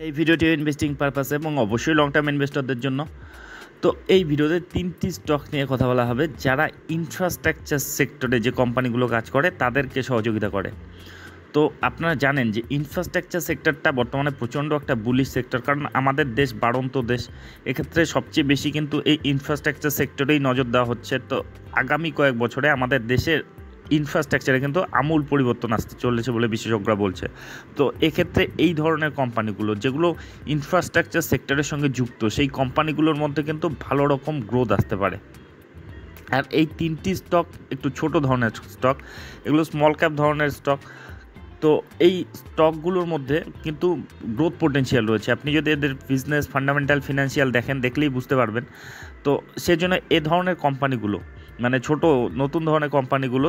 এই ভিডিওটি investing purpose এবং অবশ্যই লং টার্ম ইনভেস্টরদের জন্য। তো এই ভিডিওতে 3টি স্টক নিয়ে কথা বলা হবে যারা ইনফ্রাস্ট্রাকচার সেক্টরে যে কোম্পানিগুলো কাজ করে তাদেরকে সহযোগিতা করে। তো আপনারা জানেন যে ইনফ্রাস্ট্রাকচার সেক্টরটা বর্তমানে প্রচণ্ড একটা বুলিশ সেক্টর, কারণ আমাদের দেশ বাড়ন্ত দেশ, এক্ষেত্রে সবচেয়ে বেশি কিন্তু এই ইনফ্রাস্ট্রাকচার সেক্টরেই নজর দেওয়া হচ্ছে। তো আগামী কয়েক বছরে আমাদের দেশের ইনফ্রাস্ট্রাকচারে কিন্তু আমূল পরিবর্তন আসতে চলেছে বলে বিশেষজ্ঞরা বলছে। তো এক্ষেত্রে এই ধরনের কোম্পানিগুলো যেগুলো ইনফ্রাস্ট্রাকচার সেক্টরের সঙ্গে যুক্ত, সেই কোম্পানিগুলোর মধ্যে কিন্তু ভালো রকম গ্রোথ আসতে পারে। আর এই 3টি স্টক একটু ছোট ধরনের স্টক, এগুলো স্মল ক্যাপ ধরনের স্টক। তো এই স্টকগুলোর মধ্যে কিন্তু গ্রোথ পোটেনশিয়াল রয়েছে। আপনি যদি এদের বিজনেস ফান্ডামেন্টাল ফিনান্সিয়াল দেখলেই বুঝতে পারবেন। তো সেজন্য এ ধরনের কোম্পানিগুলো, মানে ছোট নতুন ধরনের কোম্পানিগুলো,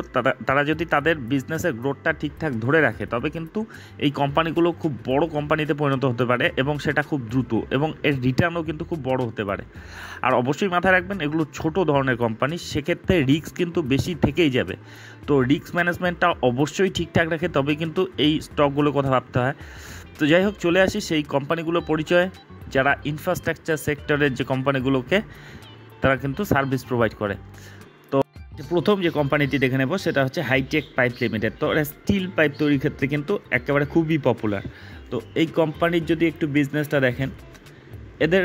তারা যদি তাদের বিজনেসের গ্রোথটা ঠিকঠাক ধরে রাখে তবে কিন্তু এই কোম্পানিগুলো খুব বড় কোম্পানিতে পরিণত হতে পারে এবং সেটা খুব দ্রুত, এবং এর রিটার্নও কিন্তু খুব বড় হতে পারে। আর অবশ্যই মাথায় রাখবেন এগুলো ছোট ধরনের কোম্পানি, সেক্ষেত্রে রিস্ক কিন্তু বেশি থেকেই যাবে। তো রিস্ক ম্যানেজমেন্টটা অবশ্যই ঠিকঠাক রাখে তবে কিন্তু এই স্টকগুলোর কথা ভাবতে হয়। তো যাই হোক, চলে আসি সেই কোম্পানিগুলোর পরিচয় যারা ইনফ্রাস্ট্রাকচার সেক্টরের যে কোম্পানিগুলোকে তারা কিন্তু সার্ভিস প্রোভাইড করে। তো প্রথম যে কোম্পানিটি দেখে নেব সেটা হচ্ছে হাইটেক পাইপ লিমিটেড। তো এরা স্টিল পাইপ তৈরির ক্ষেত্রে কিন্তু একেবারে খুবই পপুলার। তো এই কোম্পানির যদি একটু বিজনেসটা দেখেন, এদের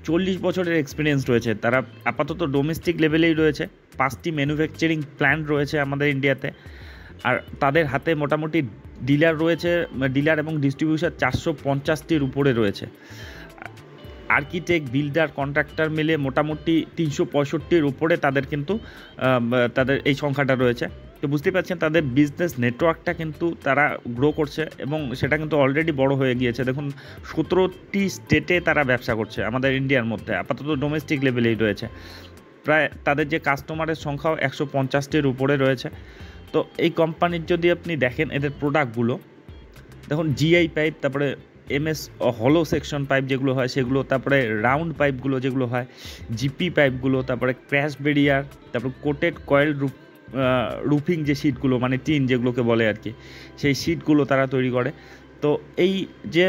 40 বছরের এক্সপিরিয়েন্স রয়েছে। তারা আপাতত ডোমেস্টিক লেভেলেই রয়েছে, 5টি ম্যানুফ্যাকচারিং প্ল্যান্ট রয়েছে আমাদের ইন্ডিয়াতে। আর তাদের হাতে মোটামুটি ডিলার রয়েছে, ডিলার এবং ডিস্ট্রিবিউশন 450টির উপরে রয়েছে। আর্কিটেক্ট, বিল্ডার, কন্ট্রাক্টর মিলে মোটামুটি 365টির উপরে তাদের কিন্তু তাদের এই সংখ্যাটা রয়েছে। তো বুঝতে পারছেন তাদের বিজনেস নেটওয়ার্কটা কিন্তু তারা গ্রো করছে এবং সেটা কিন্তু অলরেডি বড় হয়ে গিয়েছে। দেখুন 17টি স্টেটে তারা ব্যবসা করছে আমাদের ইন্ডিয়ার মধ্যে, আপাতত ডোমেস্টিক লেভেলেই রয়েছে। প্রায় তাদের যে কাস্টমারের সংখ্যাও 150টির উপরে রয়েছে। তো এই কোম্পানির যদি আপনি দেখেন এদের প্রোডাক্টগুলো, দেখুন জিআই পাইপ, তারপরে এমএস হলো সেকশন পাইপ যেগুলো হয় সেগুলো, তারপরে রাউন্ড পাইপগুলো যেগুলো হয়, জিপি পাইপগুলো, তারপরে ক্র্যাশ বেরিয়ার, তারপরে কোটেড কয়েল রুফিং যে শিটগুলো, মানে টিন যেগুলোকে বলে আর কি, সেই শিটগুলো তারা তৈরি করে। তো এই যে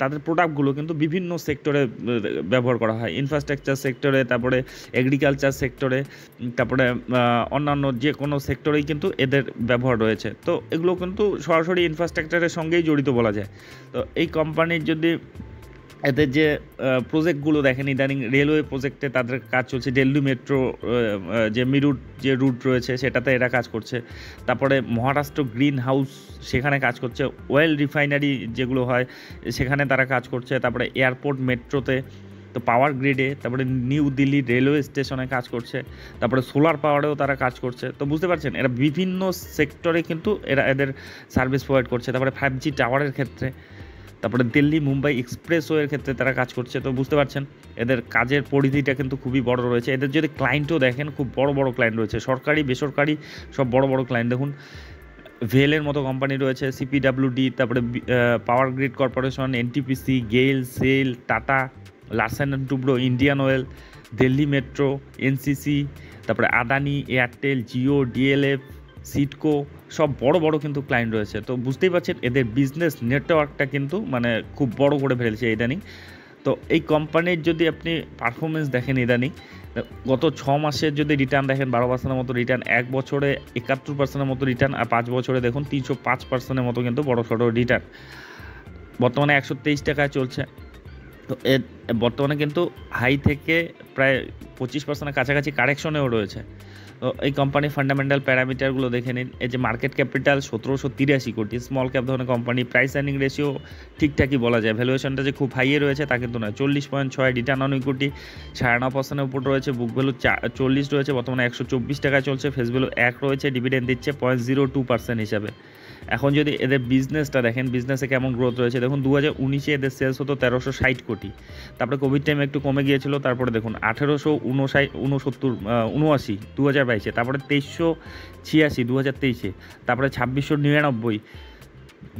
তাদের প্রোডাক্টগুলো কিন্তু বিভিন্ন সেক্টরে ব্যবহার করা হয়, ইনফ্রাস্ট্রাকচার সেক্টরে, তারপরে এগ্রিকালচার সেক্টরে, তারপরে অন্যান্য যে কোনো সেক্টরেই কিন্তু এদের ব্যবহার রয়েছে। তো এগুলো কিন্তু সরাসরি ইনফ্রাস্ট্রাকচারের সঙ্গেই জড়িত বলা যায়। তো এই কোম্পানির যদি এদের যে প্রজেক্টগুলো দেখেন, ইদানিং রেলওয়ে প্রজেক্টে তাদের কাজ চলছে, দিল্লি মেট্রো যে মিরুট যে রুট রয়েছে সেটাতে এরা কাজ করছে। তারপরে মহারাষ্ট্র গ্রিন হাউস সেখানে কাজ করছে, অয়েল রিফাইনারি যেগুলো হয় সেখানে তারা কাজ করছে, তারপরে এয়ারপোর্ট মেট্রোতে, তো পাওয়ার গ্রিডে, তারপরে নিউ দিল্লি রেলওয়ে স্টেশনে কাজ করছে, তারপরে সোলার পাওয়ারেও তারা কাজ করছে। তো বুঝতে পারছেন এরা বিভিন্ন সেক্টরে কিন্তু এদের সার্ভিস প্রোভাইড করছে। তারপরে 5G টাওয়ারের ক্ষেত্রে, তারপরে দিল্লি মুম্বাই এক্সপ্রেসওয়ের ক্ষেত্রে তারা কাজ করছে। তো বুঝতে পারছেন এদের কাজের পরিধিটা কিন্তু খুবই বড় রয়েছে। এদের যদি ক্লায়েন্টও দেখেন, খুব বড় বড় ক্লায়েন্ট রয়েছে, সরকারি বেসরকারি সব বড় বড় ক্লায়েন্ট। দেখুন ভেলের মতো কোম্পানি রয়েছে, সিপিডাব্লিউডি, তারপরে power grid corporation, NTPC, GAIL, SAIL, Tata, Larsen and Toubro, Indian oil, Delhi metro, NCC, তারপরে Adani, Airtel, Jio, DLF, CIDCO, সব বড় বড় কিন্তু ক্লায়েন্ট রয়েছে। তো বুঝতেই পারছেন এদের বিজনেস নেটওয়ার্কটা কিন্তু মানে খুব বড় করে ফেলছে ইদানিং। তো এই কোম্পানির যদি আপনি পারফরমেন্স দেখেন ইদানিং, গত 6 মাসের যদি রিটার্ন দেখেন 12% মতো রিটার্ন, 1 বছরে 71% মতো রিটার্ন, আর 5 বছরে দেখুন 305% মতো কিন্তু বড় সড়ো রিটার্ন। বর্তমানে 123 টাকায় চলছে। তো এর বর্তমানে কিন্তু হাই থেকে প্রায় 25% কাছাকাছি কারেকশনেও রয়েছে। তো এই কোম্পানির ফান্ডামেন্টাল প্যারামিটারগুলো দেখে নিন। এই যে মার্কেট ক্যাপিটাল 1783 কোটি, স্মল ক্যাপ ধরনের কোম্পানি, প্রাইস আর্নিং রেশিও ঠিকঠাকই বলা যায়, ভ্যালুয়েশনটা যে খুব হাইয়ে রয়েছে তা কিন্তু নয়, 40.6, রিটার্ন অন ইকুইটি 9.5%-এর উপর রয়েছে, বুক ভ্যালু 40 রয়েছে, বর্তমানে 124 টাকায় চলছে, ফেস ভ্যালু 1 রয়েছে, ডিভিডেন্ড দিচ্ছে 0.02% হিসাবে। এখন যদি এদের বিজনেসটা দেখেন, বিজনেসে কেমন গ্রোথ রয়েছে দেখুন, 2019-এ এদের সেলস হতো 1360 কোটি, তারপরে কোভিড টাইমে একটু কমে গিয়েছিল, তারপরে দেখুন 1879 2022-এ, তারপরে 2386 2023-এ, তারপরে 2699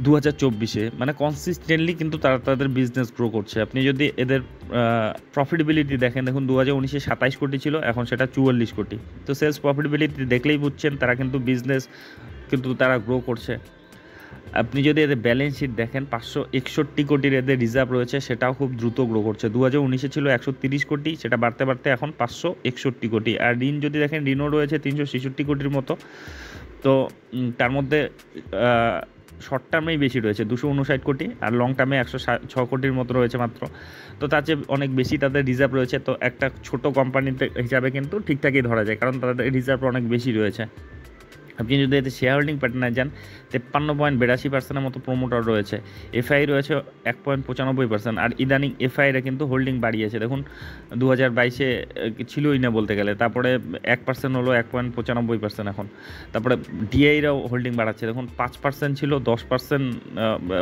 2024-এ, মানে কনসিস্টেন্টলি কিন্তু তারা তাদের বিজনেস গ্রো করছে। আপনি যদি এদের প্রফিটেবিলিটি দেখেন, দেখুন 2019-এ 27 কোটি ছিল, এখন সেটা 44 কোটি। তো সেলস প্রফিটেবিলিটি দেখলেই বুঝছেন তারা কিন্তু বিজনেস কিন্তু তারা গ্রো করছে। আপনি যদি এদের ব্যালেন্স শিট দেখেন 561 কোটির এদের রিজার্ভ রয়েছে, সেটাও খুব দ্রুত গ্রো করছে। 2019-এ ছিল 130 কোটি, সেটা বাড়তে বাড়তে এখন 561 কোটি। আর ঋণ যদি দেখেন, ঋণও রয়েছে 366 কোটির মতো। তো তার মধ্যে শর্ট টার্মেই বেশি রয়েছে 259 কোটি, আর লং টার্মে 106 কোটির মতো রয়েছে মাত্র। তো তার চেয়ে অনেক বেশি তাদের রিজার্ভ রয়েছে। তো একটা ছোট কোম্পানিতে হিসাবে কিন্তু ঠিকঠাকই ধরা যায়, কারণ তাদের রিজার্ভ অনেক বেশি রয়েছে। আপনি যদি এতে শেয়ার হোল্ডিং প্যাটার্নে যান, 53.82% মতো প্রোমোটার রয়েছে, এফআই রয়েছে 1.95%। আর ইদানিং এফআইরা কিন্তু হোল্ডিং বাড়িয়েছে। দেখুন 2022-এ ছিলই না বলতে গেলে, তারপরে 1% হলো 1.95% এখন। তারপরে ডিআইরাও হোল্ডিং বাড়াচ্ছে, দেখুন 5% ছিল, 10%,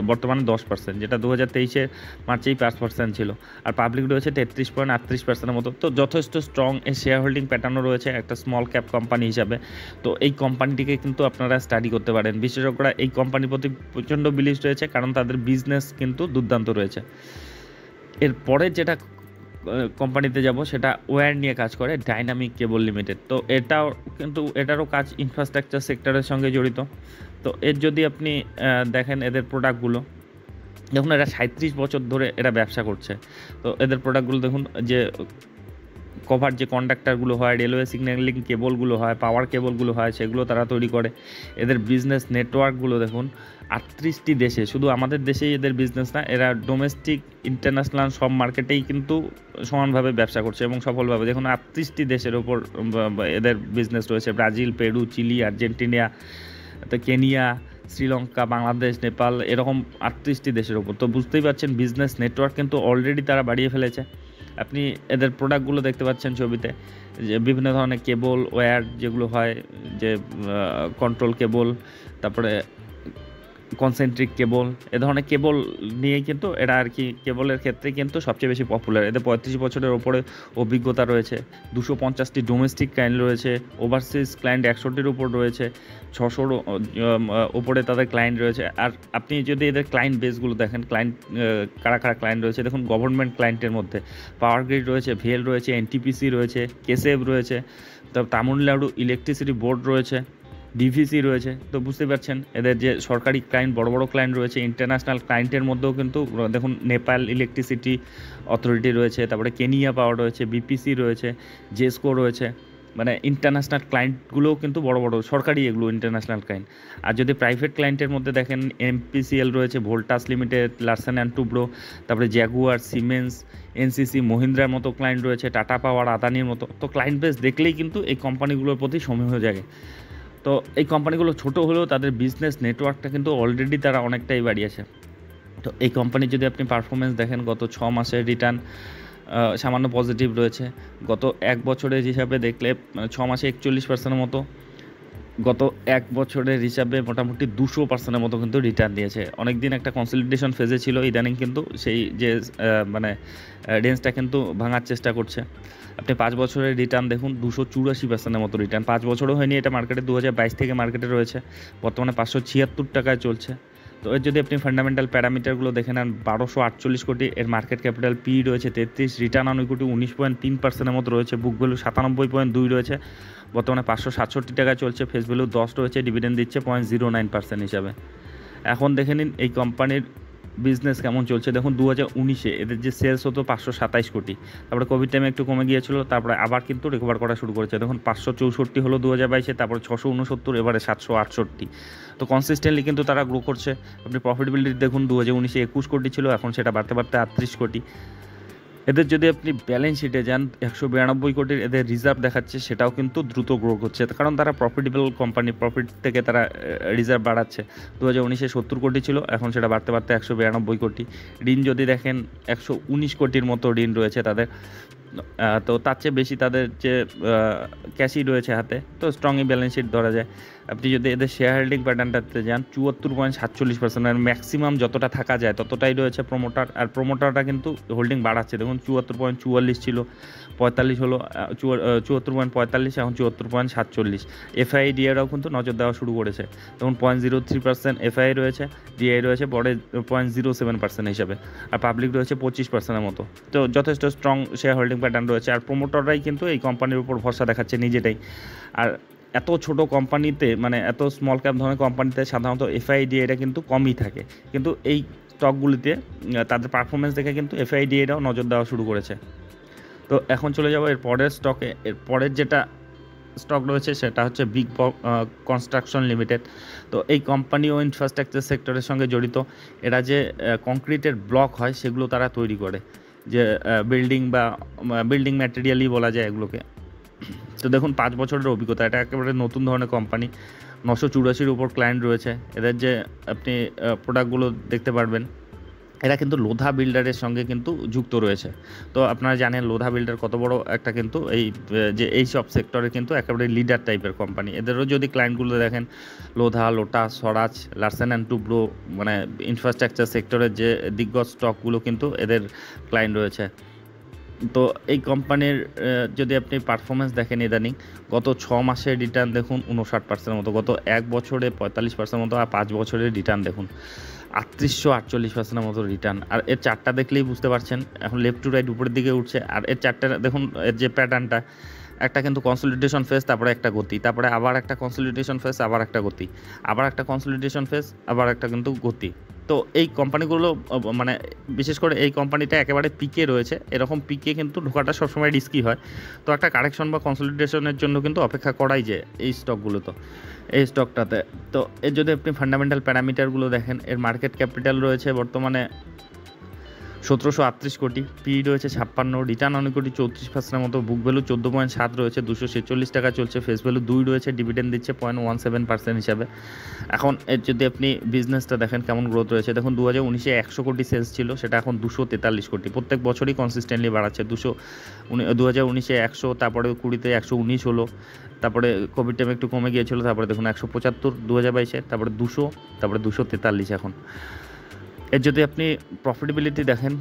বর্তমানে 10%, যেটা 2023-এর মার্চেই 5% ছিল। আর পাবলিক রয়েছে 33.38%-এর মতো। তো যথেষ্ট স্ট্রং এই শেয়ার হোল্ডিং প্যাটার্নও রয়েছে একটা স্মল ক্যাপ কোম্পানি হিসাবে। তো এই কোম্পানিটিকে কিন্তু আপনারা স্টাডি করতে পারেন। বিশেষজ্ঞরা এই কোম্পানির প্রতি প্রচণ্ড বিলিভ রয়েছে, কারণ তাদের বিজনেস কিন্তু দুর্দান্ত রয়েছে। এরপরে যেটা কোম্পানিতে যাব, সেটা ওয়্যার নিয়ে কাজ করে, ডাইনামিক কেবল লিমিটেড। তো এটারও কাজ ইনফ্রাস্ট্রাকচার সেক্টরের সঙ্গে জড়িত। তো এর যদি আপনি দেখেন এদের প্রোডাক্টগুলো, দেখুন এরা 37 বছর ধরে এরা ব্যবসা করছে। তো এদের প্রোডাক্টগুলো দেখুন, যে কভার যে কন্ডাক্টারগুলো হয়, রেলওয়ে সিগন্যালিং কেবলগুলো হয়, পাওয়ার কেবলগুলো হয়, সেগুলো তারা তৈরি করে। এদের বিজনেস নেটওয়ার্কগুলো দেখুন 38টি দেশে, শুধু আমাদের দেশেই এদের বিজনেস না, এরা ডোমেস্টিক ইন্টারন্যাশনাল সব মার্কেটেই কিন্তু সমানভাবে ব্যবসা করছে এবং সফলভাবে। দেখুন 38টি দেশের ওপর এদের বিজনেস রয়েছে, ব্রাজিল, পেরু, চিলি, আর্জেন্টিনা, তো কেনিয়া, শ্রীলঙ্কা, বাংলাদেশ, নেপাল, এরকম 38টি দেশের ওপর। তো বুঝতেই পারছেন বিজনেস নেটওয়ার্ক কিন্তু অলরেডি তারা বাড়িয়ে ফেলেছে। আপনি এদের প্রোডাক্টগুলো দেখতে পাচ্ছেন ছবিতে, যে বিভিন্ন ধরনের কেবল ওয়্যার যেগুলো হয়, যে কন্ট্রোল কেবল, তারপরে কনসেন্ট্রিক কেবল, এ ধরনের কেবল নিয়ে কিন্তু এরা আর কি কেবলের ক্ষেত্রে কিন্তু সবচেয়ে বেশি পপুলার। এদের 35 বছরের ওপরে অভিজ্ঞতা রয়েছে, 250টি ডোমেস্টিক ক্লায়েন্ট রয়েছে, ওভারসিজ ক্লায়েন্ট 100টির উপর রয়েছে, 600-র উপরে তাদের ক্লায়েন্ট রয়েছে। আর আপনি যদি এদের ক্লায়েন্ট বেসগুলো দেখেন, কারা কারা ক্লায়েন্ট রয়েছে, দেখুন গভর্নমেন্ট ক্লায়েন্টের মধ্যে পাওয়ার গ্রিড রয়েছে, ভেল রয়েছে, এনটিপিসি রয়েছে, কেসেভ রয়েছে, তারপর তামিলনাড়ু ইলেকট্রিসিটি বোর্ড রয়েছে, ডিভিসি রয়েছে। তো বুঝতে পারছেন এদের যে সরকারি ক্লায়েন্ট, বড় বড় ক্লায়েন্ট রয়েছে। ইন্টারন্যাশনাল ক্লায়েন্টের মধ্যেও কিন্তু দেখুন নেপাল ইলেকট্রিসিটি অথরিটি রয়েছে, তারপরে কেনিয়া পাওয়ার রয়েছে, বিপিসি রয়েছে, জেসকো রয়েছে। মানে ইন্টারন্যাশনাল ক্লায়েন্টগুলোও কিন্তু বড় বড় সরকারি, এগুলো ইন্টারন্যাশনাল ক্লায়েন্ট। আর যদি প্রাইভেট ক্লায়েন্টের মধ্যে দেখেন, এমপিসিএল রয়েছে, Voltas limited, Larsen and Toubro, তারপরে জ্যাগুয়ার, সিমেন্স, এনসিসি, মহিন্দ্রার মতো ক্লায়েন্ট রয়েছে, টাটা পাওয়ার, আদানির মতো। তো ক্লায়েন্ট বেস দেখলেই কিন্তু এই কোম্পানিগুলোর প্রতি সমীহ জাগে। তো এই কোম্পানিগুলো ছোট হলেও তাদের বিজনেস নেটওয়ার্কটা কিন্তু অলরেডি তারা অনেকটাই বাড়িয়েছে। তো এই কোম্পানির যদি আপনি পারফরমেন্স দেখেন, গত 6 মাসের রিটার্ন সামান্য পজিটিভ রয়েছে। গত 1 বছরের হিসাবে দেখলে 6 মাসে 41%-এর মতো, গত 1 বছরের হিসাবে মোটামুটি 200%-এর মতো কিন্তু রিটার্ন দিয়েছে। অনেক দিন একটা কনসলিডেশন ফেজে ছিল, ইদানিং কিন্তু সেই যে রেঞ্জটা কিন্তু ভাঙার চেষ্টা করছে। আপনি 5 বছরের রিটার্ন দেখুন, 284%-এর মতো রিটার্ন। 5 বছরও হয়নি এটা মার্কেটে, 2022 থেকে মার্কেটে রয়েছে, বর্তমানে 576 টাকায় চলছে। তো এর যদি আপনি ফান্ডামেন্টাল প্যারামিটারগুলো দেখে নেন, 1248 কোটি এর মার্কেট ক্যাপিটাল, পি রয়েছে 33, রিটার্ন অন ইকুইটি 19.3%-এর মতো রয়েছে, বুক ভ্যালু 97.2 রয়েছে, বর্তমানে 567 টাকায় চলছে, ফেস ভ্যালু 10 রয়েছে, ডিভিডেন্ড দিচ্ছে 0.09% হিসাবে। এখন দেখে নিন এই কোম্পানির বিজনেস কেমন চলছে। দেখুন 2019-এ এদের যে সেলস হতো 527 কোটি, তারপরে কোভিড টাইমে একটু কমে গিয়েছিল, তারপরে আবার কিন্তু রিকভার করা শুরু করেছে। দেখুন 564 হলো 2022-এ, তারপরে 669, এবারে 768। তো কনসিস্টেন্টলি কিন্তু তারা গ্রো করছে। আপনি প্রফিটেবিলিটি দেখুন, 2019-এ 21 কোটি ছিল, এখন সেটা বাড়তে বাড়তে 38 কোটি। এদের যদি আপনি ব্যালেন্স শিটে যান, 192 কোটির এদের রিজার্ভ দেখাচ্ছে, সেটাও কিন্তু দ্রুত গ্রো করছে, কারণ তারা প্রফিটেবল কোম্পানি, প্রফিট থেকে তারা রিজার্ভ বাড়াচ্ছে। 2019-এ 70 কোটি ছিল, এখন সেটা বাড়তে বাড়তে 192 কোটি। ঋণ যদি দেখেন, 119 কোটির মতো ঋণ রয়েছে তাদের। তো তার চেয়ে বেশি তাদের যে ক্যাশই রয়েছে হাতে, তো স্ট্রংই ব্যালেন্স শিট ধরা যায়। আপনি যদি এদের শেয়ার হোল্ডিং প্যাটার্নটাতে যান, 74.47%, আর ম্যাক্সিমাম যতটা থাকা যায় ততটাই রয়েছে প্রোমোটার। আর প্রোমোটারটা কিন্তু হোল্ডিং বাড়াচ্ছে, দেখুন 74.44 ছিল, 45 হলো, 74.45, এখন 74.47। এফআই ডিআইরাও কিন্তু নজর দেওয়া শুরু করেছে, তখন 0.03% এফআই রয়েছে, ডিআই রয়েছে পরে 0.07% হিসাবে, আর পাবলিক রয়েছে 25%-এর মতো। তো যথেষ্ট স্ট্রং শেয়ার হোল্ডিং প্যাটার্ন রয়েছে, আর প্রোমোটাররাই কিন্তু এই কোম্পানির উপর ভরসা দেখাচ্ছে নিজেটাই। আর এত ছোট কোম্পানিতে মানে এত স্মল ক্যাপ ধরনের কোম্পানিতে সাধারণত এফআইডিএটা কিন্তু কমই থাকে, কিন্তু এই স্টকগুলিতে তাদের পারফরমেন্স দেখে কিন্তু এফআইডিএটাও নজর দেওয়া শুরু করেছে। তো এখন চলে যাবো এর পরের স্টকে। এর পরের যেটা স্টক রয়েছে সেটা হচ্ছে বিগ কনস্ট্রাকশন লিমিটেড। তো এই কোম্পানিও ইনফ্রাস্ট্রাকচার সেক্টরের সঙ্গে জড়িত। এরা যে কংক্রিটের ব্লক হয় সেগুলো তারা তৈরি করে, যে বিল্ডিং ম্যাটেরিয়ালই বলা যায় এগুলোকে। তো দেখুন 5 বছরের অভিজ্ঞতা, এটা একেবারে নতুন ধরনের কোম্পানি। 984-র উপর ক্লায়েন্ট রয়েছে। এদের যে আপনি প্রোডাক্টগুলো দেখতে পারবেন, এরা কিন্তু লোধা বিল্ডারের সঙ্গে কিন্তু যুক্ত রয়েছে। তো আপনারা জানেন লোধা বিল্ডার কত বড় একটা কিন্তু এই সব সেক্টরে কিন্তু একেবারে লিডার টাইপের কোম্পানি। এদেরও যদি ক্লায়েন্টগুলো দেখেন, Lodha, lotus, Swaraj, Larsen and Toubro, মানে ইনফ্রাস্ট্রাকচার সেক্টরের যে দিগ্গজ স্টকগুলো কিন্তু এদের ক্লায়েন্ট রয়েছে। তো এই কোম্পানির যদি আপনি পারফরমেন্স দেখেন ইদানিং, গত 6 মাসের রিটার্ন দেখুন 59% মতো, গত 1 বছরে 45% মতো, আর 5 বছরের রিটার্ন দেখুন 3848% মতো রিটার্ন। আর এর চার্টটা দেখলেই বুঝতে পারছেন, এখন লেফট টু রাইট উপরের দিকে উঠছে। আর এর চার্টটা দেখুন, এর যে প্যাটার্নটা, একটা কিন্তু কনসলিডেশন ফেজ, তারপরে একটা গতি, তারপরে আবার একটা কনসলিডেশন ফেজ, আবার একটা গতি, আবার একটা কনসলিডেশন ফেজ, আবার একটা কিন্তু গতি। তো এই কোম্পানিগুলো মানে বিশেষ করে এই কোম্পানিটা একেবারে পিকে রয়েছে। এরকম পিকে কিন্তু ঢোকাটা সবসময় রিস্কি হয়। তো একটা কারেকশন বা কনসলিডেশনের জন্য কিন্তু অপেক্ষা করাই যায় এই স্টকগুলো। তো এই স্টকটাতে তো এর যদি আপনি ফান্ডামেন্টাল প্যারামিটারগুলো দেখেন, এর মার্কেট ক্যাপিটাল রয়েছে বর্তমানে 1738 কোটি, পি রয়েছে 56, রিটার্ন অন ইকুইটি 34% মতো, বুক ভ্যালু 14.7 রয়েছে, 246 টাকা চলছে, ফেস ভ্যালু 2 রয়েছে, ডিভিডেন্ড দিচ্ছে 0.17% হিসাবে। এখন এর যদি আপনি বিজনেসটা দেখেন কেমন গ্রোথ রয়েছে, দেখুন 2019-এ 100 কোটি সেলস ছিল, সেটা এখন 243 কোটি, প্রত্যেক বছরই কনসিস্টেন্টলি বাড়াচ্ছে। 2019-এ 100, তারপরে 20-তে 119 হলো, তারপরে কোভিড টাইমে একটু কমে গিয়েছিল, তারপরে দেখুন 175 2022-এ, তারপরে 200, তারপরে 243 এখন। এর যদি আপনি প্রফিটেবিলিটি দেখেন,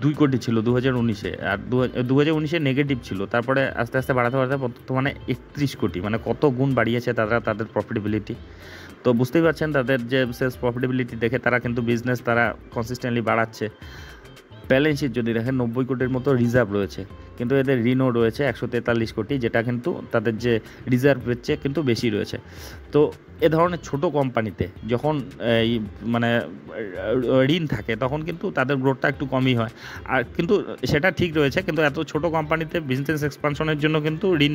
2 কোটি ছিল 2019-এ, আর 2019-এ নেগেটিভ ছিল, তারপরে আস্তে আস্তে বাড়াতে বর্তমানে 31 কোটি, মানে কত গুণ বাড়িয়েছে তারা তাদের প্রফিটেবিলিটি। তো বুঝতেই পারছেন তাদের যে সেলস প্রফিটেবিলিটি দেখে তারা কিন্তু বিজনেস তারা কনসিস্টেন্টলি বাড়াচ্ছে। ব্যালেন্স শিট যদি দেখেন 90 কোটির মতো রিজার্ভ রয়েছে, কিন্তু এদের ঋণও রয়েছে 143 কোটি, যেটা কিন্তু তাদের যে রিজার্ভের চেয়ে কিন্তু বেশি রয়েছে। তো এ ধরনের ছোট কোম্পানিতে যখন এই মানে ঋণ থাকে তখন কিন্তু তাদের গ্রোথটা একটু কমই হয়। আর কিন্তু সেটা ঠিক রয়েছে, কিন্তু এত ছোট কোম্পানিতে বিজনেস এক্সপানশনের জন্য কিন্তু ঋণ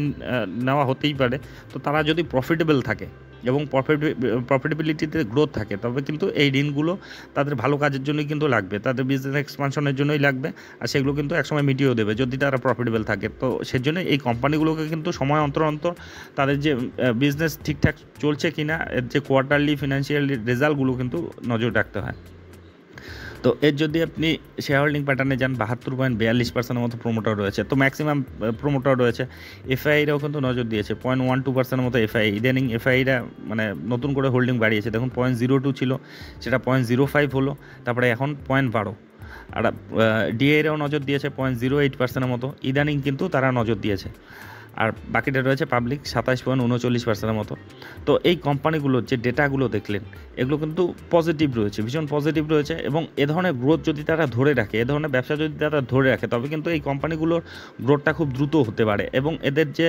নেওয়া হতেই পারে। তো তারা যদি প্রফিটেবল থাকে এবং প্রফিটেবিলিটিতে গ্রোথ থাকে, তবে কিন্তু এই ঋণগুলো তাদের ভালো কাজের জন্যই কিন্তু লাগবে, তাদের বিজনেস এক্সপানশনের জন্যই লাগবে, আর সেগুলো কিন্তু একসময় মিটিয়েও দেবে যদি তারা প্রফিটেবল থাকে। তো সেজন্য এই কোম্পানিগুলোকে কিন্তু সময় অন্তর অন্তর তাদের যে বিজনেস ঠিকঠাক চলছে কিনা, এর যে কোয়ার্টারলি ফিনান্সিয়াল রেজাল্টগুলো কিন্তু নজর রাখতে হয়। তো এর যদি আপনি শেয়ার হোল্ডিং প্যাটার্নে যান, 72.42% মতো প্রোমোটার রয়েছে, তো ম্যাক্সিমাম প্রোমোটার রয়েছে। এফআইরাও কিন্তু নজর দিয়েছে, 0.12% মতো এফআই। ইদানিং এফআইরা মানে নতুন করে হোল্ডিং বাড়িয়েছে, দেখুন 0.02 ছিল, সেটা 0.05 হলো, তারপরে এখন 0.12। আর ডিএরাও নজর দিয়েছে 0.08% মতো, ইদানিং কিন্তু তারা নজর দিয়েছে। আর বাকিটা রয়েছে পাবলিক 27.39% মতো। তো এই কোম্পানিগুলোর যে ডেটাগুলো দেখলেন, এগুলো কিন্তু পজিটিভ রয়েছে, ভীষণ পজিটিভ রয়েছে, এবং এ ধরনের গ্রোথ যদি তারা ধরে রাখে, এ ধরনের ব্যবসা যদি তারা ধরে রাখে, তবে কিন্তু এই কোম্পানিগুলোর গ্রোথটা খুব দ্রুত হতে পারে এবং এদের যে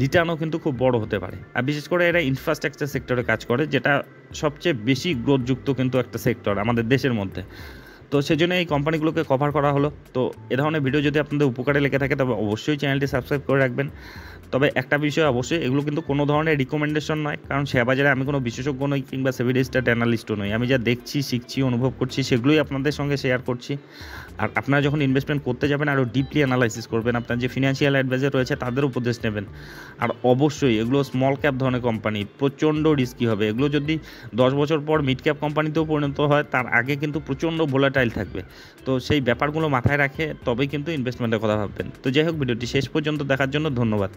রিটার্নও কিন্তু খুব বড় হতে পারে। আর বিশেষ করে এরা ইনফ্রাস্ট্রাকচার সেক্টরে কাজ করে, যেটা সবচেয়ে বেশি গ্রোথযুক্ত কিন্তু একটা সেক্টর আমাদের দেশের মধ্যে। তো সেজন্য এই কোম্পানিগুলোকে কভার করা হলো। তো এ ধরনের ভিডিও যদি আপনাদের উপকারে লেগে থাকে, তবে অবশ্যই চ্যানেলটি সাবস্ক্রাইব করে রাখবেন। তবে একটা বিষয় অবশ্যই, এগুলো কিন্তু কোনো ধরনের রিকমেন্ডেশন নয়, কারণ শেয়ার বাজারে আমি কোনো বিশেষজ্ঞ নই কিংবা সেবি রেজিস্টার্ড অ্যানালিস্টও নই। আমি যা দেখছি, শিখছি, অনুভব করছি, সেগুলোই আপনাদের সঙ্গে শেয়ার করছি। আর আপনারা যখন ইনভেস্টমেন্ট করতে যাবেন, আরও ডিপলি অ্যানালাইসিস করবেন, আপনার যে ফিনান্সিয়াল অ্যাডভাইজার রয়েছে তাদের উপদেশ নেবেন। আর অবশ্যই এগুলো স্মল ক্যাপ ধরনের কোম্পানি, প্রচণ্ড রিস্কি হবে। এগুলো যদি 10 বছর পর মিড ক্যাপ কোম্পানিতেও পরিণত হয়, তার আগে কিন্তু প্রচণ্ড ভোলাটাইল থাকবে। তো সেই ব্যাপারগুলো মাথায় রাখে তবেই কিন্তু ইনভেস্টমেন্টের কথা ভাববেন। তো যাই হোক, ভিডিওটি শেষ পর্যন্ত দেখার জন্য ধন্যবাদ।